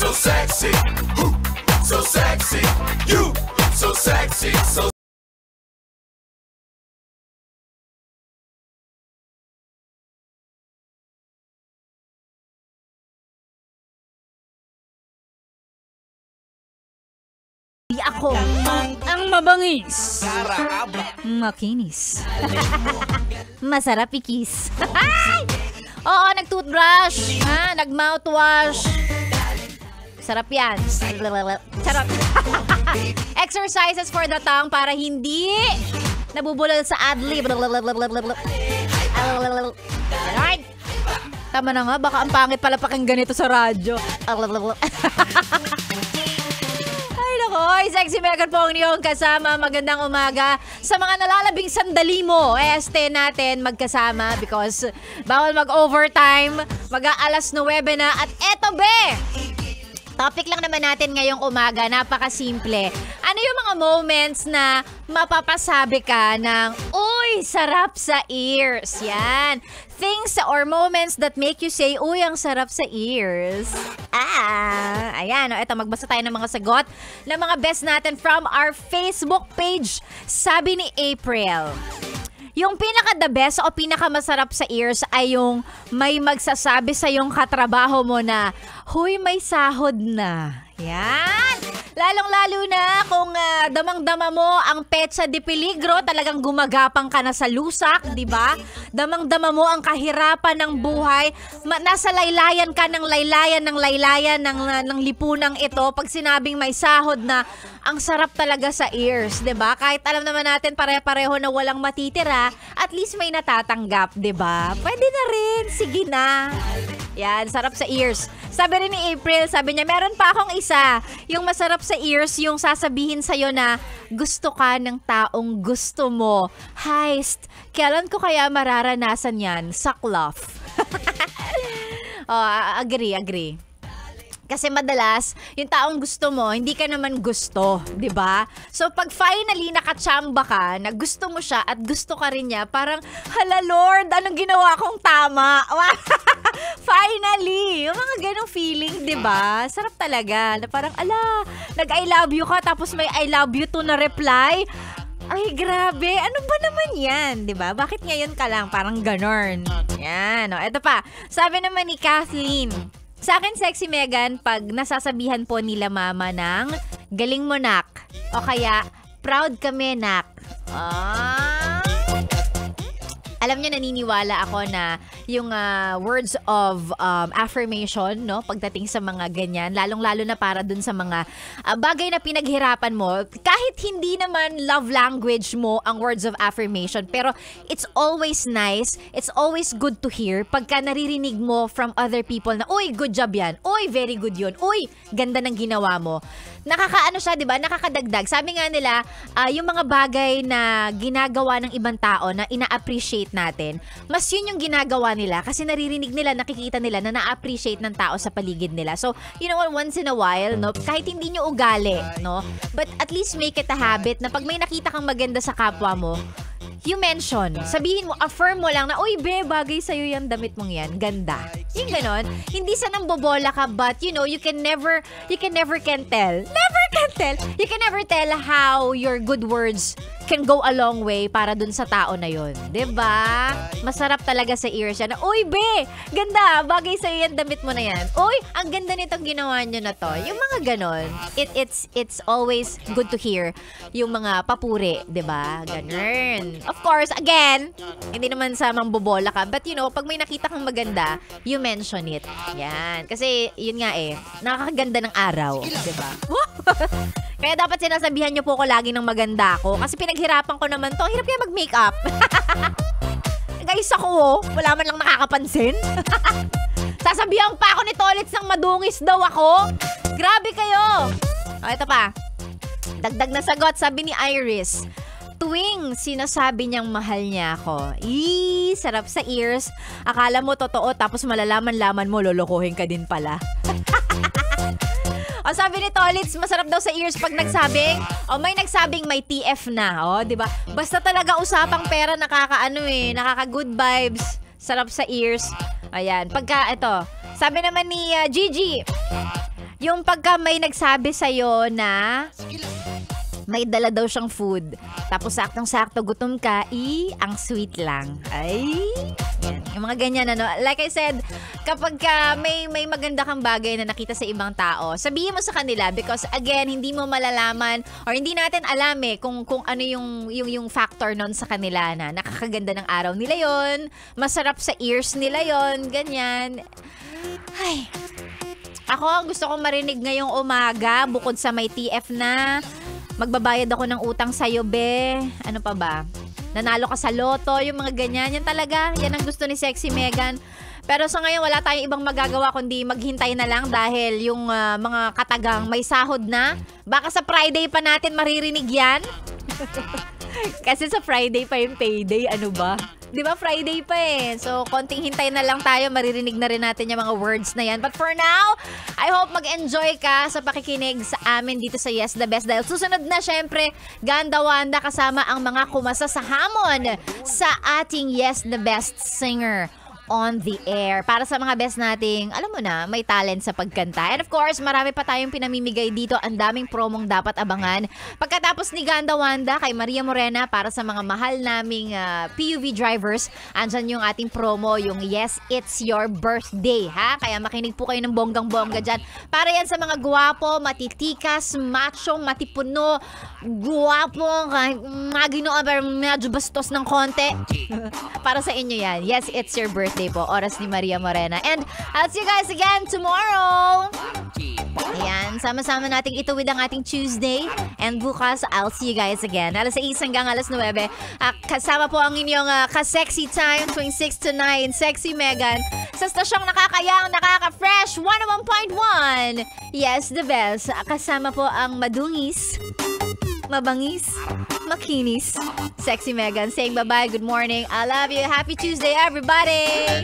so sexy. So sexy. You so sexy. So ako ang mabangis, makinis, masarap ikis. Oo, nag-toothbrush, nag-mouthwash. Sarap yan. Charot. Exercises for the tongue para hindi nabubulol sa adlib. Alright. Tama na nga, baka ang pangit pala pakinggan ito sa radyo. Hoy, Sexy Megan po ang iyong kasama. Magandang umaga. Sa mga nalalabing sandali mo, natin magkasama because bawal mag-overtime. Mag-aalas 9 na. At eto be! Topic lang naman natin ngayong umaga. Napakasimple. Ano yung mga moments na mapapasabi ka ng, uy, sarap sa ears. Yan. Things or moments that make you say, uy, ang sarap sa ears. Ayan. Ito, magbasa tayo ng mga sagot ng mga best natin from our Facebook page. Sabi ni April, yung pinaka-the best o pinaka-masarap sa ears ay yung may magsasabi sa yung katrabaho mo na, huy, may sahod na. Yan. Lalong-lalo na kung damang-dama mo ang petsa de peligro, talagang gumagapang ka na sa lusak, di ba? Damang-dama mo ang kahirapan ng buhay, nasa laylayan ka ng laylayan ng lipunang ito. Pag sinabing may sahod na, ang sarap talaga sa ears, di ba? Kahit alam naman natin pare-pareho na walang matitira, at least may natatanggap, di ba? Pwede na rin, sige na. Yan, sarap sa ears. Sabi rin ni April, sabi niya, meron pa akong isa. Yung masarap sa ears, yung sasabihin sa'yo na gusto ka ng taong gusto mo. Heist, kailan ko kaya mararanasan yan? Saklaf. Agree. Kasi madalas, yung taong gusto mo, hindi ka naman gusto, di ba? So, pag finally nakachamba ka, na gusto mo siya at gusto ka rin niya, parang, hala Lord, anong ginawa kong tama? Finally! Yung mga ganong feeling, di ba? Sarap talaga. Na parang, ala, nag-I love you ka, tapos may I love you to na reply. Ay, grabe. Ano ba naman yan? Diba? Bakit ngayon ka lang? Parang ganon. Yan. Ito pa. Sabi naman ni Kathleen, sa akin, Sexy Megan, pag nasasabihan po nila mama ng galing mo, nak. O kaya, proud kami, nak. Alam niyo, naniniwala ako na yung words of affirmation, no, pagdating sa mga ganyan, lalong-lalo na para dun sa mga bagay na pinaghirapan mo, kahit hindi naman love language mo ang words of affirmation, pero it's always nice, it's always good to hear pagka naririnig mo from other people na, uy, good job yan, uy, very good yun, uy, ganda ng ginawa mo. Nakakaano siya, 'di ba? Nakakadagdag. Sabi nga nila, yung mga bagay na ginagawa ng ibang tao na ina-appreciate natin, mas yun yung ginagawa nila kasi naririnig nila, nakikita nila na na-appreciate ng tao sa paligid nila. So, you know what, once in a while, no, kahit hindi nyo ugali, no, but at least make it a habit na pag may nakita kang maganda sa kapwa mo, you mention, sabihin mo, affirm mo lang na, uy, be, bagay sa'yo yung damit mong yan. Ganda. Yung ganon. Hindi sa nang bobola ka, but, you know, you can never can tell. Never can tell. You can never tell how your good words can go a long way para dun sa tao na yun. Diba? Masarap talaga sa ears yan. Uy, be, ganda. Bagay sa'yo yung damit mo na yan. Uy, ang ganda nitong ginawa nyo na to. Yung mga ganon. It's always good to hear yung mga papuri. Diba? Ganon. Of course, again, hindi naman sa mambobola ka. But you know, pag may nakita kang maganda, you mention it. Yan. Kasi, yun nga nakakaganda ng araw. Diba? Kaya dapat sinasabihan nyo po ko lagi ng maganda ako. Kasi pinaghirapan ko naman to. Hirap kaya mag-makeup. Guys, ako, wala man lang nakakapansin. Sasabihan pa ako ni Tolits ng madungis daw ako. Grabe kayo. Ito pa. Dagdag na sagot, sabi ni Iris. Tuwing sinasabi niyang mahal niya ako, sarap sa ears. Akala mo totoo, tapos malalaman-laman mo, lolokohin ka din pala. O sabi ni Tolits, masarap daw sa ears pag nagsabing, may nagsabing may TF na, di ba? Basta talaga usapang pera, nakaka-good vibes, sarap sa ears. Ayan, pagka ito, sabi naman ni Gigi, Yung pagka may nagsabi sa'yo na may dala daw siyang food. Tapos saktong-sakto gutom ka, ang sweet lang. Ay, yan. Yung mga ganyan, ano. Like I said, kapag may maganda kang bagay na nakita sa ibang tao, sabihin mo sa kanila because again, hindi mo malalaman or hindi natin alam kung ano yung factor nun sa kanila na nakakaganda ng araw nila yon, masarap sa ears nila yon, ganyan. Ay, ako gusto kong marinig ngayong umaga bukod sa may TF na magbabayad ako ng utang sa'yo, be. Ano pa ba? Nanalo ka sa loto, yung mga ganyan. Yan talaga, yan ang gusto ni Sexy Megan. Pero sa ngayon, wala tayong ibang magagawa kundi maghintay na lang dahil yung mga katagang may sahod na. Baka sa Friday pa natin maririnig yan. Kasi sa Friday pa yung payday, ano ba? Di ba Friday pa So, konting hintay na lang tayo, maririnig na rin natin yung mga words na yan. But for now, I hope mag-enjoy ka sa pakikinig sa amin dito sa Yes The Best. Dahil susunod na syempre, Ganda Wanda kasama ang mga kumasa sa hamon sa ating Yes The Best singer on the air. Para sa mga best nating, alam mo na, may talent sa pagkanta. And of course, marami pa tayong pinamimigay dito. Ang daming promong dapat abangan. Pagkatapos ni Ganda Wanda, kay Maria Morena, para sa mga mahal naming PUV drivers, andyan yung ating promo, yung Yes, It's Your Birthday, ha? Kaya makinig po kayo ng bonggang-bongga dyan. Para yan sa mga guwapo, matitikas, machong, matipuno, guwapo, magino, pero medyo bastos ng konti. Para sa inyo yan. Yes, It's Your Birthday po, oras ni Maria Morena. And I'll see you guys again tomorrow. Ayan, sama-sama nating ituwid ang ating Tuesday. And bukas, I'll see you guys again. Alas 6 hanggang alas 9. Kasama po ang inyong ka-sexy time, tuwing 6 to 9. Sexy Megan. Sa stasyong nakakayang, nakaka-fresh, 101.1. Yes, the best. Kasama po ang madungis, mabangis, makinis, Sexy Megan saying bye-bye, good morning, I love you, happy Tuesday everybody!